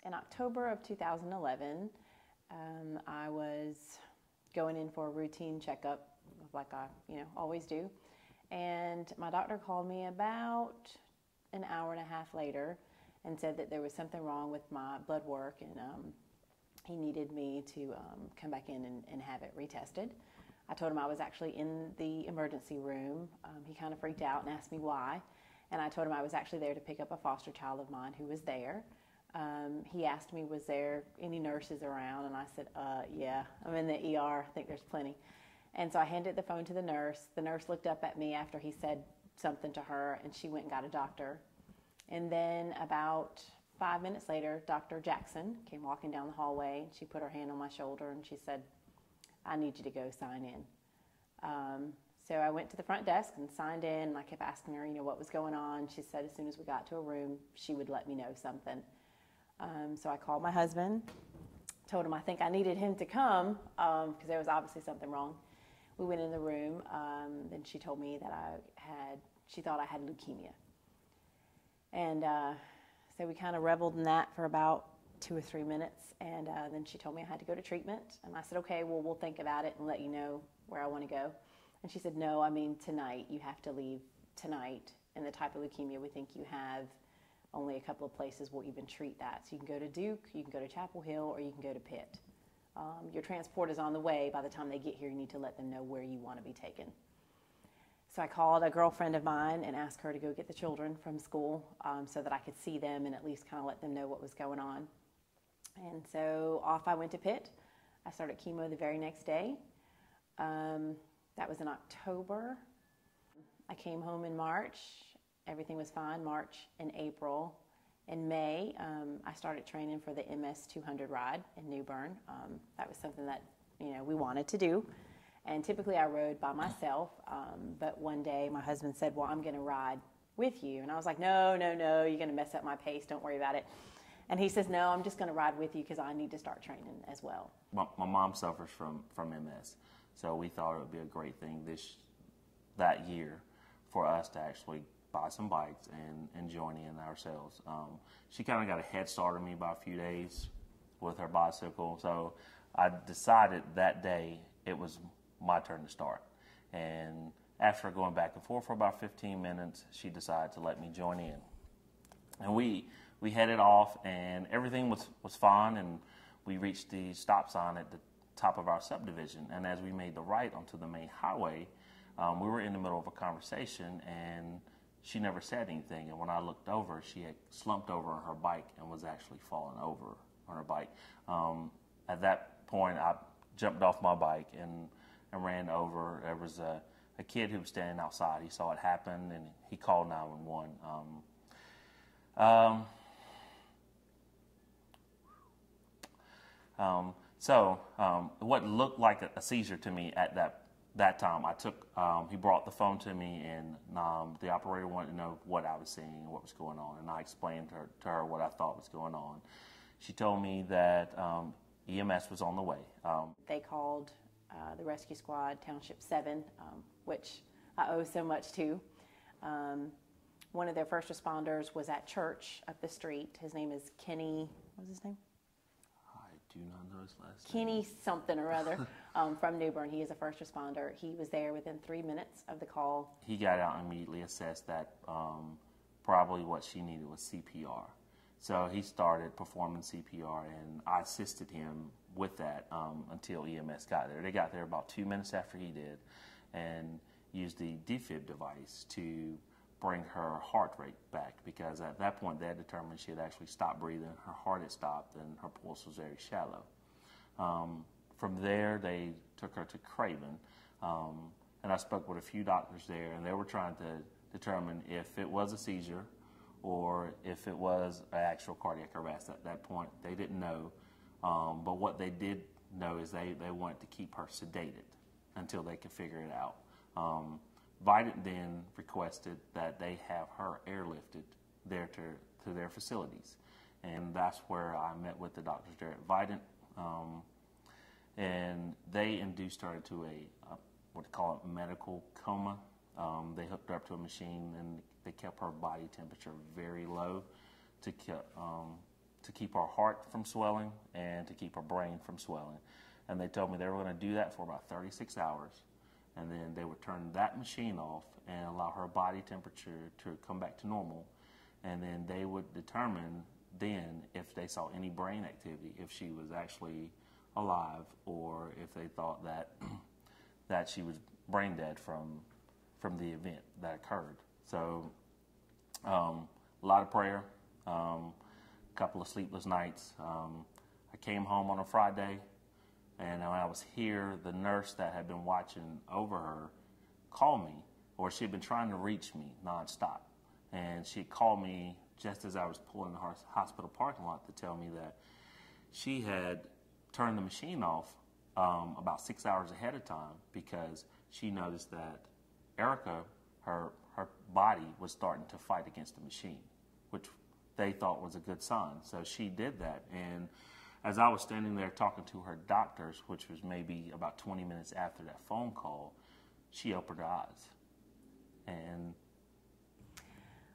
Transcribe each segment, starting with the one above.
in October of 2011, I was going in for a routine checkup, like I always do, and my doctor called me about an hour and a half later and said that there was something wrong with my blood work, and he needed me to come back in and have it retested. I told him I was actually in the emergency room. He kind of freaked out and asked me why, and I told him I was actually there to pick up a foster child of mine who was there. He asked me, was there any nurses around? And I said, yeah, I'm in the ER. I think there's plenty. And so I handed the phone to the nurse. The nurse looked up at me after he said something to her, and she went and got a doctor. And then about 5 minutes later, Dr. Jackson came walking down the hallway, and she put her hand on my shoulder, and she said, I need you to go sign in. So I went to the front desk and signed in, and I kept asking her, what was going on. She said as soon as we got to a room, she would let me know something. So I called my husband, told him I think I needed him to come because there was obviously something wrong. We went in the room, and she told me that she thought I had leukemia. And so we kind of reveled in that for about 2 or 3 minutes, and then she told me I had to go to treatment. And I said, okay, well, we'll think about it and let you know where I want to go. And she said, no, I mean tonight. You have to leave tonight. And the type of leukemia we think you have, only a couple of places will even treat that. So you can go to Duke, you can go to Chapel Hill, or you can go to Pitt. Your transport is on the way. By the time they get here, you need to let them know where you want to be taken. So I called a girlfriend of mine and asked her to go get the children from school so that I could see them and at least kind of let them know what was going on. And so off I went to Pitt. I started chemo the very next day. That was in October. I came home in March. Everything was fine, March and April. In May, I started training for the MS 200 ride in New Bern. That was something that we wanted to do. And typically I rode by myself, but one day my husband said, well, I'm going to ride with you. And I was like, no, you're going to mess up my pace. Don't worry about it. And he says, no, I'm just going to ride with you because I need to start training as well. My mom suffers from MS, so we thought it would be a great thing that year for us to actually buy some bikes and join in ourselves. She kind of got a head start on me by a few days with her bicycle, so I decided that day it was my turn to start. And after going back and forth for about 15 minutes, she decided to let me join in. And we headed off, and everything was fine, and we reached the stop sign at the top of our subdivision. And as we made the right onto the main highway, we were in the middle of a conversation, and she never said anything. And when I looked over, she had slumped over on her bike and was actually falling over on her bike. At that point, I jumped off my bike and ran over. There was a kid who was standing outside. He saw it happen, and he called 911. So what looked like a seizure to me at that time, he brought the phone to me, and the operator wanted to know what I was seeing and what was going on, and I explained to her what I thought was going on. She told me that EMS was on the way. They called the rescue squad, Township 7, which I owe so much to. One of their first responders was at church up the street. His name is Kenny, what was his name? I do not know his last name. Kenny name. Something or other from New Bern. He is a first responder. He was there within 3 minutes of the call. He got out and immediately assessed that probably what she needed was CPR. So he started performing CPR, and I assisted him with that until EMS got there. They got there about 2 minutes after he did and used the defib device to bring her heart rate back, because at that point they had determined she had actually stopped breathing, her heart had stopped, and her pulse was very shallow. From there, they took her to Craven, and I spoke with a few doctors there, and they were trying to determine if it was a seizure or if it was an actual cardiac arrest. At that point, they didn't know, but what they did know is they wanted to keep her sedated until they could figure it out. Vidant then requested that they have her airlifted there to their facilities, and that's where I met with the doctors there at Vidant, and they induced her into what they call a medical coma. They hooked her up to a machine, and they kept her body temperature very low to to keep her heart from swelling and to keep her brain from swelling. And they told me they were going to do that for about 36 hours. And then they would turn that machine off and allow her body temperature to come back to normal. And then they would determine then if they saw any brain activity, if she was actually alive, or if they thought that that she was brain dead from the event that occurred. So a lot of prayer, a couple of sleepless nights. I came home on a Friday, and when I was here, the nurse that had been watching over her called me, or she had been trying to reach me nonstop. And she called me just as I was pulling the hospital parking lot to tell me that she had turned the machine off about 6 hours ahead of time because she noticed that Ericka, her body was starting to fight against the machine, which they thought was a good sign. So she did that. And as I was standing there talking to her doctors, which was maybe about 20 minutes after that phone call, she opened her eyes. And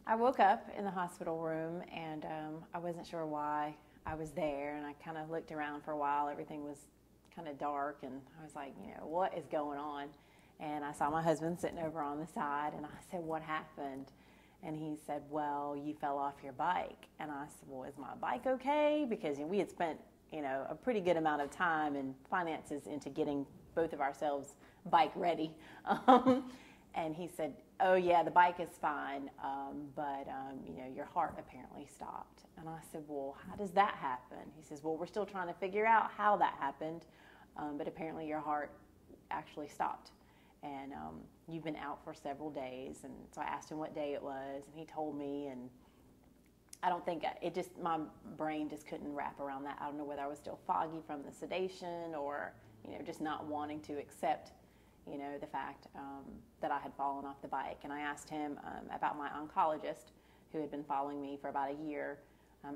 I woke up in the hospital room, and I wasn't sure why I was there, and I kind of looked around for a while. Everything was kind of dark, and I was like, what is going on? And I saw my husband sitting over on the side, and I said, what happened? And he said, well, you fell off your bike. And I said, well, is my bike okay? Because we had spent, a pretty good amount of time and finances into getting both of ourselves bike ready. And he said, oh, yeah, the bike is fine, but your heart apparently stopped. And I said, well, how does that happen? He says, well, we're still trying to figure out how that happened, but apparently your heart actually stopped. And you've been out for several days. And so I asked him what day it was, and he told me, and I don't think my brain just couldn't wrap around that. I don't know whether I was still foggy from the sedation or, just not wanting to accept the fact that I had fallen off the bike. And I asked him about my oncologist, who had been following me for about a year,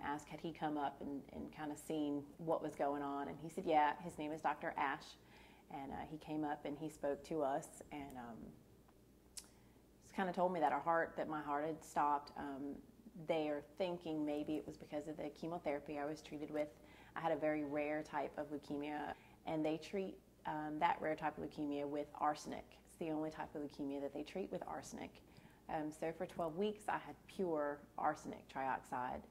asked had he come up and kind of seen what was going on. And he said, yeah, his name is Dr. Ash. And he came up and he spoke to us and just kind of told me that my heart had stopped. They are thinking maybe it was because of the chemotherapy I was treated with. I had a very rare type of leukemia, and they treat that rare type of leukemia with arsenic. It's the only type of leukemia that they treat with arsenic. So for 12 weeks, I had pure arsenic trioxide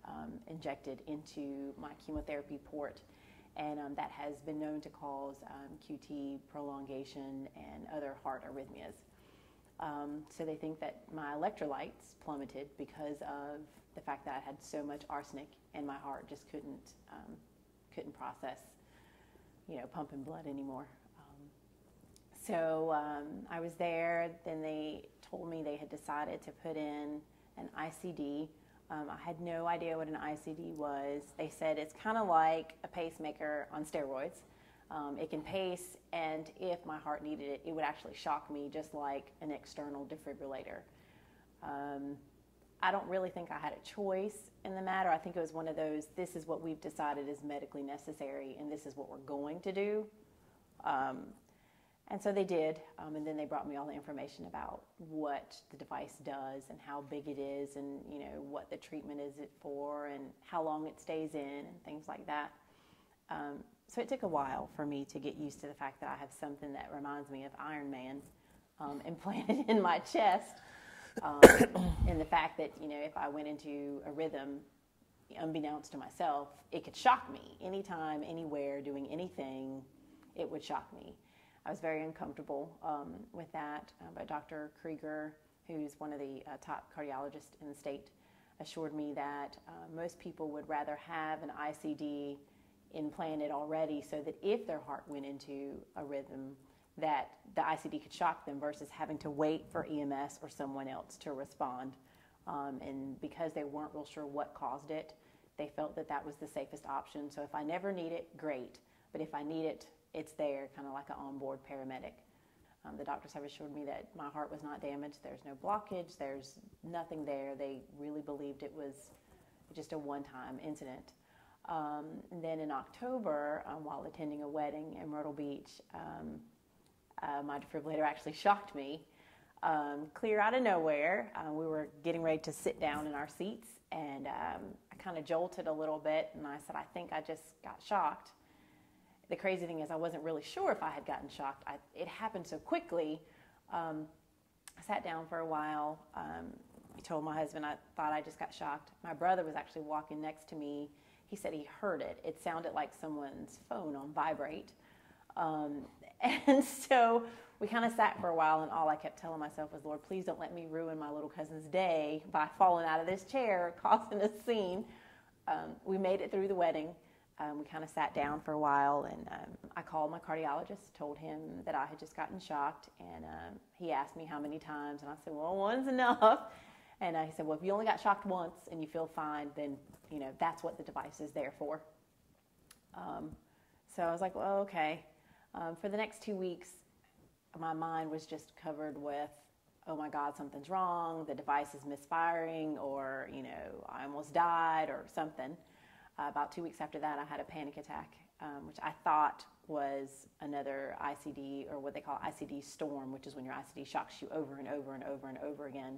injected into my chemotherapy port, and that has been known to cause QT prolongation and other heart arrhythmias. So they think that my electrolytes plummeted because of the fact that I had so much arsenic, and my heart just couldn't process, pumping blood anymore. So I was there. Then they told me they had decided to put in an ICD. I had no idea what an ICD was. They said it's kind of like a pacemaker on steroids. It can pace, and if my heart needed it, it would actually shock me just like an external defibrillator. I don't really think I had a choice in the matter. I think it was one of those, this is what we've decided is medically necessary, and this is what we're going to do. And so they did, and then they brought me all the information about what the device does and how big it is, and what the treatment is it for, and how long it stays in, and things like that. So it took a while for me to get used to the fact that I have something that reminds me of Iron Man implanted in my chest, and the fact that if I went into a rhythm, unbeknownst to myself, it could shock me anytime, anywhere, doing anything. It would shock me. I was very uncomfortable with that, but Dr. Krieger, who's one of the top cardiologists in the state, assured me that most people would rather have an ICD implanted already so that if their heart went into a rhythm, that the ICD could shock them versus having to wait for EMS or someone else to respond. And because they weren't real sure what caused it, they felt that that was the safest option. So if I never need it, great. But if I need it, it's there, kind of like an onboard paramedic. The doctors have assured me that my heart was not damaged. There's no blockage. There's nothing there. They really believed it was just a one-time incident. And then in October, while attending a wedding in Myrtle Beach, my defibrillator actually shocked me. clear out of nowhere. We were getting ready to sit down in our seats, and I kind of jolted a little bit, and I said, I think I just got shocked. The crazy thing is I wasn't really sure if I had gotten shocked. It happened so quickly. I sat down for a while. I told my husband I thought I just got shocked. My brother was actually walking next to me. He said he heard it. It sounded like someone's phone on vibrate. And so we kind of sat for a while, and all I kept telling myself was, Lord, please don't let me ruin my little cousin's day by falling out of this chair, causing a scene. We made it through the wedding. We kind of sat down for a while, and I called my cardiologist, told him that I had just gotten shocked, and he asked me how many times, and I said, well, one's enough. And he said, well, if you only got shocked once and you feel fine, then, that's what the device is there for. So I was like, well, okay. For the next 2 weeks, my mind was just covered with, oh my God, something's wrong, the device is misfiring, or, I almost died or something. About 2 weeks after that, I had a panic attack, which I thought was another ICD, or what they call ICD storm, which is when your ICD shocks you over and over and over and over again.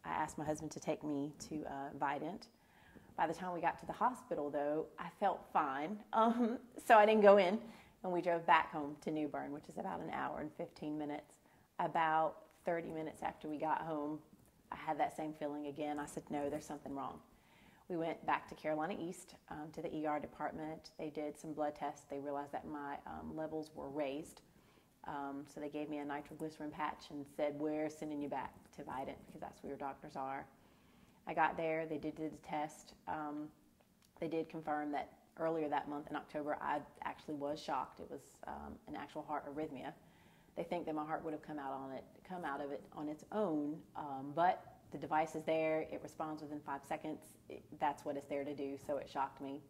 I asked my husband to take me to Vidant. By the time we got to the hospital, though, I felt fine, so I didn't go in, and we drove back home to New Bern, which is about an hour and 15 minutes. About 30 minutes after we got home, I had that same feeling again. I said, no, there's something wrong. We went back to Carolina East to the ER department. They did some blood tests. They realized that my levels were raised. So they gave me a nitroglycerin patch and said, we're sending you back to Vidant because that's where your doctors are. I got there. They did the test. They did confirm that earlier that month in October, I actually was shocked. It was an actual heart arrhythmia. They think that my heart would have come out of it on its own, but the device is there. It responds within 5 seconds. That's what it's there to do, so it shocked me.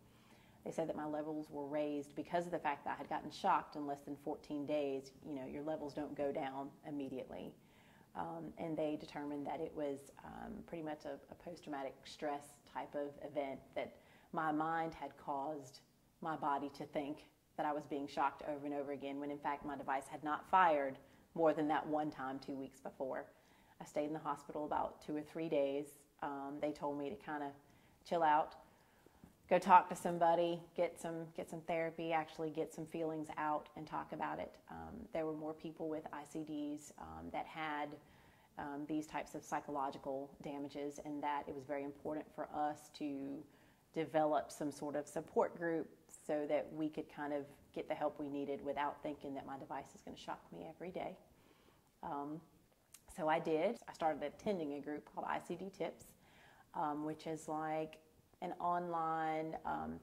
They said that my levels were raised because of the fact that I had gotten shocked in less than 14 days. Your levels don't go down immediately. And they determined that it was pretty much a post-traumatic stress type of event, that my mind had caused my body to think that I was being shocked over and over again, when in fact my device had not fired more than that one time 2 weeks before. I stayed in the hospital about 2 or 3 days. They told me to kind of chill out, go talk to somebody, get some therapy, actually get some feelings out and talk about it. There were more people with ICDs that had these types of psychological damages, and that it was very important for us to develop some sort of support group so that we could kind of get the help we needed without thinking that my device is going to shock me every day. So I did. I started attending a group called ICD Tips, which is like an online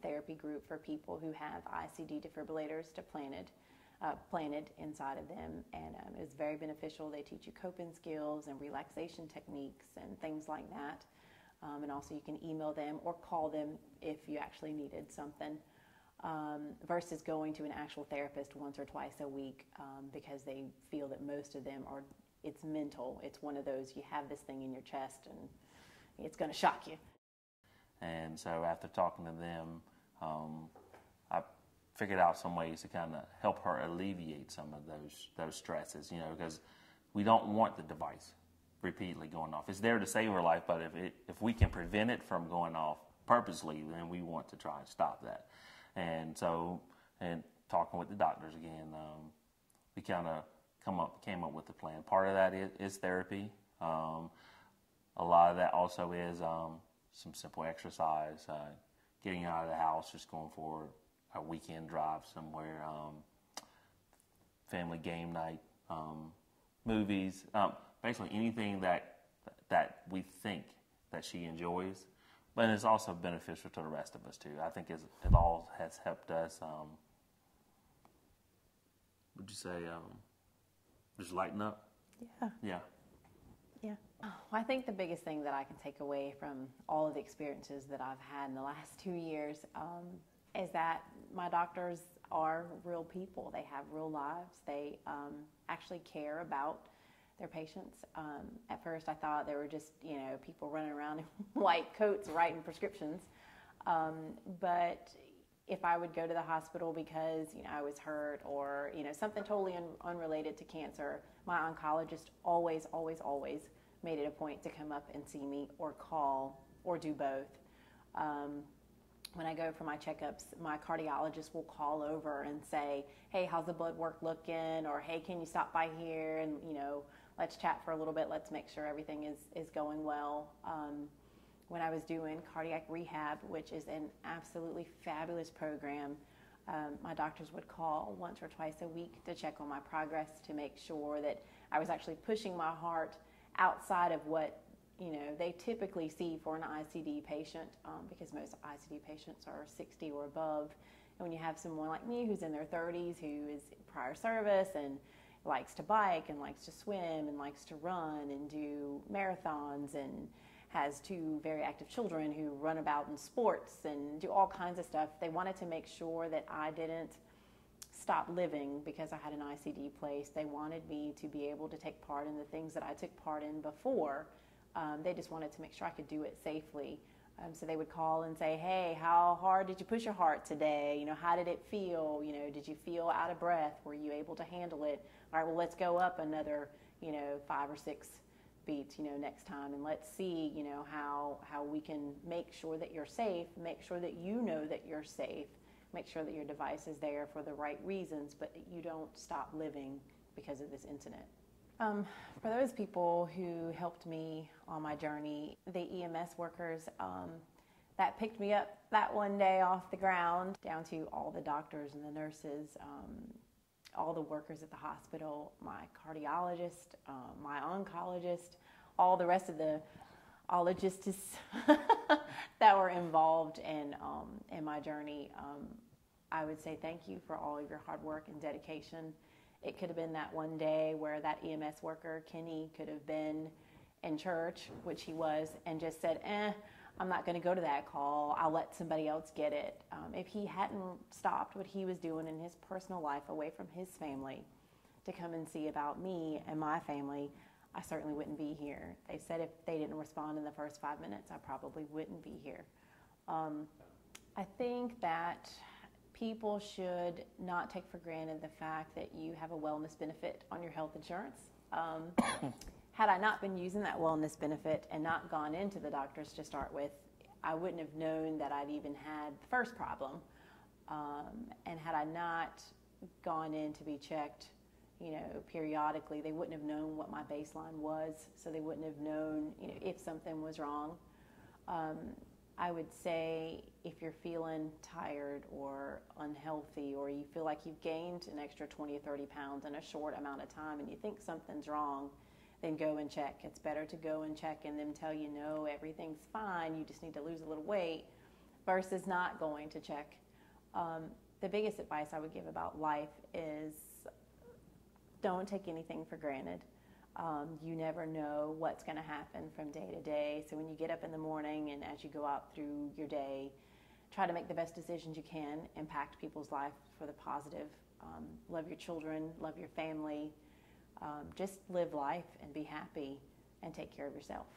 therapy group for people who have ICD defibrillators planted inside of them, and it was very beneficial. They teach you coping skills and relaxation techniques and things like that, and also you can email them or call them if you actually needed something, versus going to an actual therapist once or twice a week, because they feel that most of them are, it's mental. It's one of those, you have this thing in your chest and it's going to shock you. And so after talking to them, I figured out some ways to kind of help her alleviate some of those stresses, because we don't want the device repeatedly going off. It's there to save her life, but if we can prevent it from going off purposely, then we want to try and stop that. And so, and talking with the doctors again, we kind of came up with the plan. Part of that is therapy. A lot of that also is some simple exercise, getting out of the house, just going for a weekend drive somewhere, family game night, movies, basically anything that we think that she enjoys. But it's also beneficial to the rest of us too. I think it all has helped us. Would you say just lighten up? Yeah. Yeah. Yeah. Well, I think the biggest thing that I can take away from all of the experiences that I've had in the last 2 years is that my doctors are real people. They have real lives. They actually care about their patients. At first I thought they were just, people running around in white coats writing prescriptions. But if I would go to the hospital because, I was hurt or, something totally unrelated to cancer, my oncologist always, always, always made it a point to come up and see me or call or do both. When I go for my checkups, my cardiologist will call over and say, hey, how's the blood work looking? Or, hey, can you stop by here and, let's chat for a little bit. Let's make sure everything is going well. When I was doing cardiac rehab, which is an absolutely fabulous program, my doctors would call once or twice a week to check on my progress to make sure that I was actually pushing my heart outside of what they typically see for an ICD patient, because most ICD patients are 60 or above. And when you have someone like me who's in their 30s, who is prior service and likes to bike and likes to swim and likes to run and do marathons and has 2 very active children who run about in sports and do all kinds of stuff, they wanted to make sure that I didn't stop living because I had an ICD place. They wanted me to be able to take part in the things that I took part in before. They just wanted to make sure I could do it safely. So they would call and say, hey, how hard did you push your heart today? How did it feel? Did you feel out of breath? Were you able to handle it? All right, well, let's go up another, 5 or 6 beats, next time. And let's see, how we can make sure that you're safe, make sure that that you're safe, make sure that your device is there for the right reasons, but that you don't stop living because of this incident. For those people who helped me on my journey, the EMS workers that picked me up that one day off the ground, down to all the doctors and the nurses, all the workers at the hospital, my cardiologist, my oncologist, all the rest of the ologists that were involved in my journey. I would say thank you for all of your hard work and dedication. It could have been that one day where that EMS worker, Kenny, could have been in church, which he was, and just said, I'm not going to go to that call. I'll let somebody else get it. If he hadn't stopped what he was doing in his personal life away from his family to come and see about me and my family, I certainly wouldn't be here. They said if they didn't respond in the first 5 minutes, I probably wouldn't be here. I think that people should not take for granted the fact that you have a wellness benefit on your health insurance. Had I not been using that wellness benefit and not gone into the doctors to start with, I wouldn't have known that I'd even had the first problem. And had I not gone in to be checked, periodically, they wouldn't have known what my baseline was, so they wouldn't have known, if something was wrong. I would say if you're feeling tired or unhealthy, or you feel like you've gained an extra 20 or 30 pounds in a short amount of time and you think something's wrong, then go and check. It's better to go and check and them tell you, no, everything's fine, you just need to lose a little weight, versus not going to check. The biggest advice I would give about life is don't take anything for granted. You never know what's going to happen from day to day. So when you get up in the morning and as you go out through your day, try to make the best decisions you can, impact people's life for the positive. Love your children, love your family. Just live life and be happy and take care of yourself.